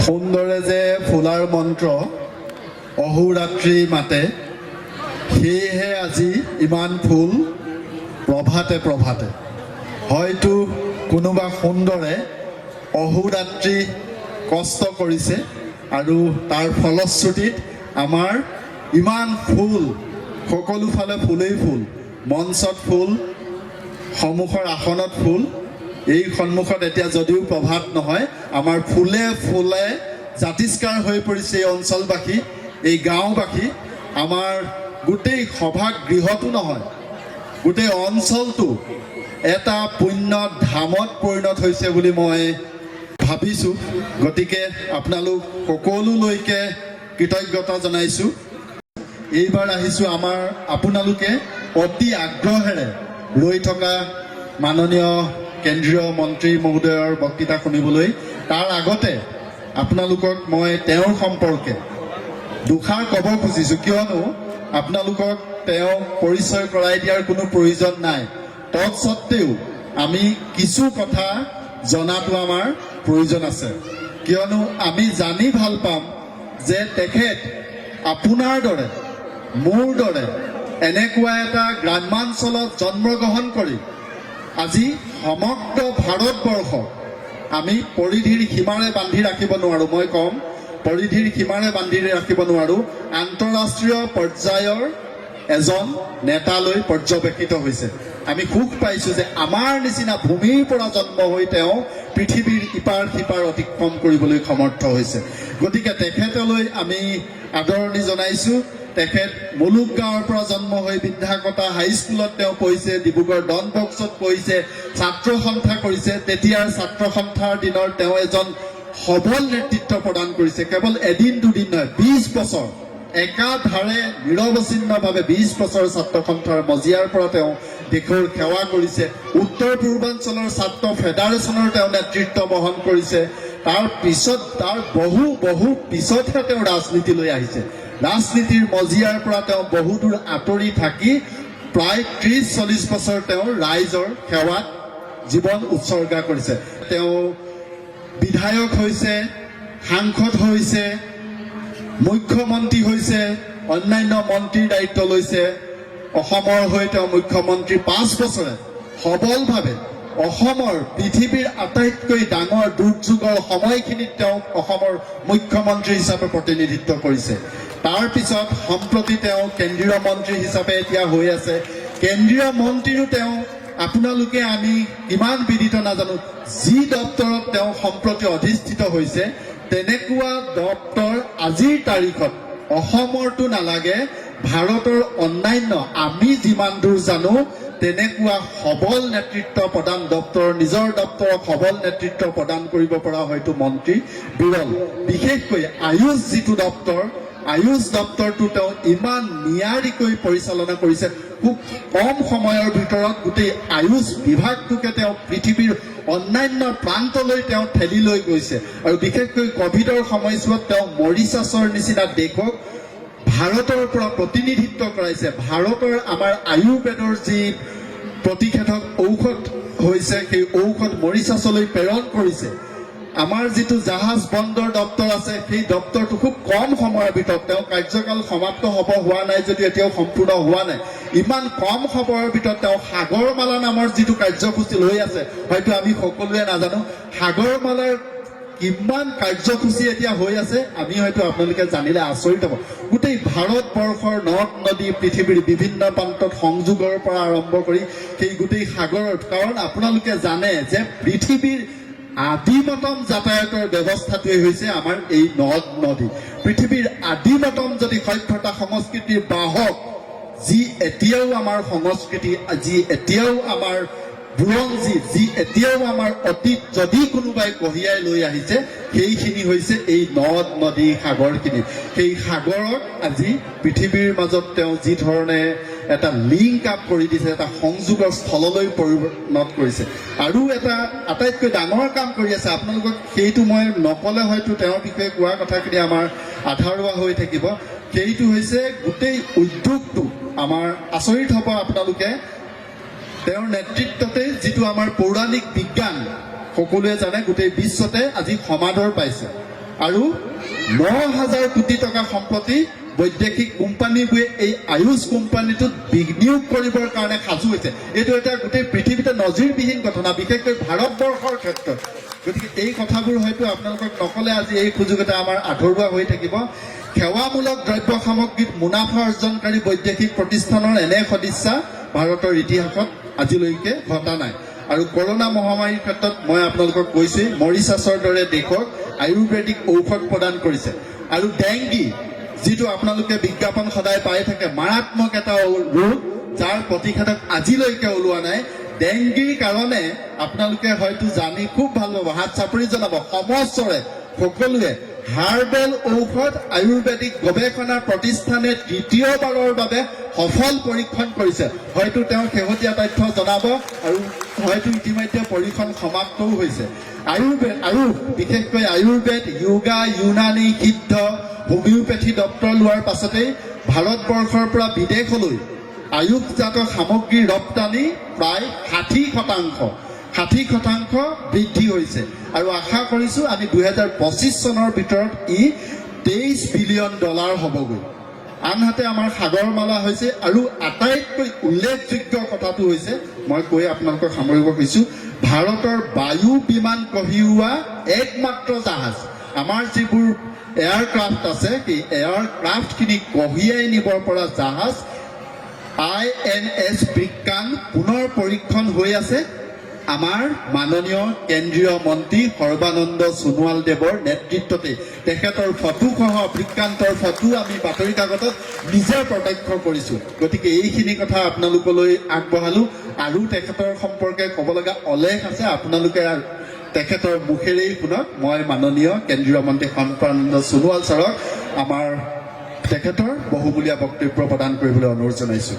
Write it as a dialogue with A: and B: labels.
A: সুন্দৰে যে ফুলাৰ মন্ত্ৰ অহোৰাত্ৰি মাতে, সেয়েহে আজি ইমান ফুল প্ৰভাতে প্ৰভাতে। হয়তো কোনোবা সুন্দৰে অহোৰাত্ৰি কষ্ট কৰিছে আৰু তাৰ ফলশ্ৰুতিত আমাৰ ইমান ফুল, সকলো ফালে ফুলেই ফুল, মঞ্চত ফুল, সন্মুখৰ আসনত ফুল। এই সন্মুখত এতিয়া যদিও প্ৰভাত নহয়, আমাৰ ফুলে ফুলে জাতিষ্কাৰ হৈ পৰিছে এই অঞ্চলবাসী, এই গাঁওবাসী। আমাৰ গোটেই সভাগৃহটো নহয়, গোটেই অঞ্চলটো এটা পুণ্য ধামত পৰিণত হৈছে বুলি মই ভাবিছোঁ। গতিকে আপোনালোক সকলোলৈকে কৃতজ্ঞতা জনাইছোঁ। এইবাৰ আহিছোঁ আপোনালোকে অতি আগ্ৰহেৰে ৰৈ থকা মাননীয় কেন্দ্ৰীয় মন্ত্ৰী মহোদয়ৰ বক্তৃতা শুনিবলৈ। তাৰ আগতে আপোনালোকক মই তেওঁৰ সম্পৰ্কে দুষাৰ ক'ব খুজিছোঁ, কিয়নো আপোনালোকক তেওঁ পৰিচয় কৰাই দিয়াৰ কোনো প্ৰয়োজন নাই। তৎসত্ত্বেও আমি কিছু কথা জনাটো আমাৰ প্ৰয়োজন আছে, কিয়নো আমি জানি ভাল পাম যে তেখেত আপোনাৰ দৰে, মোৰ দৰে এনেকুৱা এটা গ্ৰাম্যাঞ্চলত জন্মগ্ৰহণ কৰি আজি সমগ্ৰ ভাৰতবৰ্ষক আমি পৰিধিৰ সীমাৰে বান্ধি ৰাখিব নোৱাৰোঁ। মই ক'ম, পৰিধিৰ সীমাৰে বান্ধি ৰাখিব নোৱাৰোঁ। আন্তঃৰাষ্ট্ৰীয় পৰ্যায়ৰ এজন নেতালৈ পৰ্যবেক্ষিত হৈছে। আমি সুখ পাইছোঁ যে আমাৰ নিচিনা ভূমিৰ পৰা জন্ম হৈ তেওঁ পৃথিৱীৰ ইপাৰ সিপাৰ অতিক্ৰম কৰিবলৈ সমৰ্থ হৈছে। গতিকে তেখেতলৈ আমি আদৰণি জনাইছোঁ। তেখেত মুলুক গাঁৱৰ পৰা জন্ম হৈ বিদ্যাকতা হাইস্কুলত তেওঁ পঢ়িছে, ডিব্ৰুগড় ডন বক্সত পঢ়িছে, ছাত্ৰ সন্থা কৰিছে। তেতিয়াৰ ছাত্ৰ সন্থাৰ দিনৰ তেওঁ এজন সবল নেতৃত্ব প্ৰদান কৰিছে। কেৱল এদিন দুদিন নহয়, 20 বছৰ একাধাৰে নিৰৱচ্ছিন্নভাৱে 20 বছৰ ছাত্ৰ সন্থাৰ মজিয়াৰ পৰা তেওঁ দেশৰ সেৱা কৰিছে। উত্তৰ পূৰ্বাঞ্চলৰ ছাত্ৰ ফেডাৰেশ্যনৰ তেওঁ নেতৃত্ব বহন কৰিছে। তাৰ বহু পিছতহে তেওঁ ৰাজনীতিলৈ আহিছে। ৰাজনীতিৰ মজিয়াৰ পৰা তেওঁ বহুদূৰ আঁতৰি থাকি প্ৰায় 30-40 বছৰ তেওঁ ৰাইজৰ সেৱাত জীৱন উৎসৰ্গা কৰিছে। তেওঁ বিধায়ক হৈছে, সাংসদ হৈছে, মুখ্যমন্ত্ৰী হৈছে, অন্যান্য মন্ত্ৰীৰ দায়িত্ব লৈছে। অসমৰ হৈ তেওঁ মুখ্যমন্ত্ৰী 5 বছৰে সবলভাৱে অসমৰ পৃথিৱীৰ আটাইতকৈ ডাঙৰ দুৰ্যোগৰ সময়খিনিত তেওঁ অসমৰ মুখ্যমন্ত্ৰী হিচাপে প্ৰতিনিধিত্ব কৰিছে। তাৰপিছত সম্প্ৰতি তেওঁ কেন্দ্ৰীয় মন্ত্ৰী হিচাপে এতিয়া হৈ আছে। কেন্দ্ৰীয় মন্ত্ৰীৰো তেওঁ আপোনালোকে আমি কিমান বিদিত নাজানো, যি দপ্তৰত তেওঁ সম্প্ৰতি অধিষ্ঠিত হৈছে, তেনেকুৱা দপ্তৰ আজিৰ তাৰিখত অসমৰতো নালাগে, ভাৰতৰ অন্যান্য আমি যিমান দূৰ জানো তেনেকুৱা সবল নেতৃত্ব প্ৰদান দপ্তৰ, নিজৰ দপ্তৰক সবল নেতৃত্ব প্ৰদান কৰিব পৰা হয়তো মন্ত্ৰী বিৰল। বিশেষকৈ আয়ুষ যিটো দপ্তৰ, আয়ুষ দপ্তৰটো তেওঁ ইমান নিয়াৰিকৈ পৰিচালনা কৰিছে। খুব কম সময়ৰ ভিতৰত গোটেই আয়ুষ বিভাগটোকে তেওঁ পৃথিৱীৰ অন্যান্য প্ৰান্তলৈ তেওঁ ঠেলি লৈ গৈছে। আৰু বিশেষকৈ কভিডৰ সময়ছোৱাত তেওঁ মৰিচাছৰ নিচিনা দেশক ভাৰতৰ পৰা প্ৰতিনিধিত্ব কৰাইছে। ভাৰতৰ আমাৰ আয়ুৰ্বেদৰ যি প্ৰতিষেধক ঔষধ হৈছে, সেই ঔষধ মৰিচাছলৈ প্ৰেৰণ কৰিছে। আমাৰ যিটো জাহাজ বন্দৰ দপ্তৰ আছে, সেই দপ্তৰটো খুব কম সময়ৰ ভিতৰত, তেওঁ কাৰ্যকাল সমাপ্ত হ'ব হোৱা নাই যদিও এতিয়াও সম্পূৰ্ণ হোৱা নাই, ইমান কম সময়ৰ ভিতৰত তেওঁ সাগৰমালা নামৰ যিটো কাৰ্যসূচী লৈ আছে, হয়তো আমি সকলোৱে নাজানো সাগৰমালাৰ কিমান কাৰ্যসূচী এতিয়া হৈ আছে, আমি হয়তো আপোনালোকে জানিলে আচৰিত হ'ব। গোটেই ভাৰতবৰ্ষৰ নদ নদী, পৃথিৱীৰ বিভিন্ন প্ৰান্তত সংযোগৰ পৰা আৰম্ভ কৰি সেই গোটেই সাগৰত, কাৰণ আপোনালোকে জানে যে পৃথিৱীৰ আদিমতম যাতায়াতৰ ব্যৱস্থাটোৱে হৈছে আমাৰ এই নদ নদী। পৃথিৱীৰ আদিমতম যদি সভ্যতা সংস্কৃতিৰ বাহক, যি এতিয়াও আমাৰ সংস্কৃতি, যি এতিয়াও আমাৰ বুৰঞ্জী, যি এতিয়াও আমাৰ অতীত যদি কোনোবাই কঢ়িয়াই লৈ আহিছে, সেইখিনি হৈছে এই নদ নদী সাগৰখিনি। সেই সাগৰক আজি পৃথিৱীৰ মাজত তেওঁ যি ধৰণে এটা লিংক আপ কৰি দিছে, এটা সংযোগৰ স্থললৈ পৰিণত কৰিছে। আৰু এটা আটাইতকৈ ডাঙৰ কাম কৰি আছে, আপোনালোকক সেইটো মই নক'লে হয়তো তেওঁৰ বিষয়ে কোৱা কথাখিনি আমাৰ আধাৰুৱা হৈ থাকিব। সেইটো হৈছে গোটেই উদ্যোগটো আমাৰ আচৰিত হ'ব আপোনালোকে, তেওঁৰ নেতৃত্বতে যিটো আমাৰ পৌৰাণিক বিজ্ঞান সকলোৱে জানে গোটেই বিশ্বতে আজি সমাদৰ পাইছে। আৰু 9,000 কোটি টকা সম্পত্তি বৈদেশিক কোম্পানীবোৰে এই আয়ুষ কোম্পানীটোত বিনিয়োগ কৰিবৰ কাৰণে সাজু হৈছে। এইটো এটা গোটেই পৃথিৱীতে নজিৰবিহীন ঘটনা, বিশেষকৈ ভাৰতবৰ্ষৰ ক্ষেত্ৰত। গতিকে এই কথাবোৰ হয়তো আপোনালোকক নকলে আজি এই সুযোগ এটা আমাৰ আধৰুৱা হৈ থাকিব। সেৱামূলক দ্ৰব্য সামগ্ৰীত মুনাফা অৰ্জনকাৰী বৈদেশিক প্ৰতিষ্ঠানৰ এনে সদিচ্ছা ভাৰতৰ ইতিহাসত আজিলৈকে ঘটা নাই। আৰু কৰোনা মহামাৰীৰ ক্ষেত্ৰত মই আপোনালোকক কৈছোঁ, মৰিচাছৰ দৰে দেশক আয়ুৰ্বেদিক ঔষধ প্ৰদান কৰিছে। আৰু ডেংগি, যিটো আপোনালোকে বিজ্ঞাপন সদায় পাই থাকে, মাৰাত্মক এটা ৰোগ যাৰ প্ৰতিষেধক আজিলৈকে ওলোৱা নাই। ডেংগিৰ কাৰণে আপোনালোকে হয়তো জানি খুব ভাল পাব, হাত চাপৰি জনাব, সমস্বৰে সকলোৱে হাৰ্বেল ঔষধ আয়ুৰ্বেদিক গৱেষণা প্ৰতিষ্ঠানে তৃতীয়বাৰৰ বাবে সফল পৰীক্ষণ কৰিছে। হয়তো তেওঁ শেহতীয়া তথ্য জনাব আৰু হয়তো ইতিমধ্যে পৰীক্ষণ সমাপ্তও হৈছে। আয়ুষ বিশেষকৈ আয়ুৰ্বেদ, য়োগা, ইউনানী, সিদ্ধ, হোমিওপেথি ডক্তৰ লোৱাৰ পাছতেই ভাৰতবৰ্ষৰ পৰা বিদেশলৈ আয়ুষজাত সামগ্ৰীৰ ৰপ্তানি প্ৰায় 60% বৃদ্ধি হৈছে। আৰু আশা কৰিছোঁ আমি 2025 চনৰ ভিতৰত ই $23 বিলিয়ন হ'বগৈ। আনহাতে আমাৰ সাগৰমালা হৈছে, আৰু আটাইতকৈ উল্লেখযোগ্য কথাটো হৈছে, মই কৈ আপোনালোকক সামৰিব খুজিছোঁ, ভাৰতৰ বায়ু বিমান কঢ়িওৱা একমাত্ৰ জাহাজ। আমাৰ যিবোৰ এয়াৰক্ৰাফ্ট আছে, সেই এয়াৰক্ৰাফ্টখিনি কঢ়িয়াই নিবৰ পৰা জাহাজ INS বিজ্ঞান পুনৰ পৰীক্ষণ হৈ আছে আমাৰ মাননীয় কেন্দ্ৰীয় মন্ত্ৰী সৰ্বানন্দ সোণোৱাল দেৱৰ নেতৃত্বতে। তেখেতৰ ফটোসহ বিজ্ঞান্তৰ ফটো আমি বাতৰি কাকতত নিজে প্ৰত্যক্ষ কৰিছোঁ। গতিকে এইখিনি কথা আপোনালোকলৈ আগবঢ়ালোঁ। আৰু তেখেতৰ সম্পৰ্কে ক'ব লগা অলেখ আছে, আপোনালোকে তেখেতৰ মুখেৰেই শুনক। মই মাননীয় কেন্দ্ৰীয় মন্ত্ৰী সৰ্বানন্দ সোণোৱাল ছাৰক আমাৰ তেখেতৰ বহুমূলীয়া বক্তব্য প্ৰদান কৰিবলৈ অনুৰোধ জনাইছোঁ।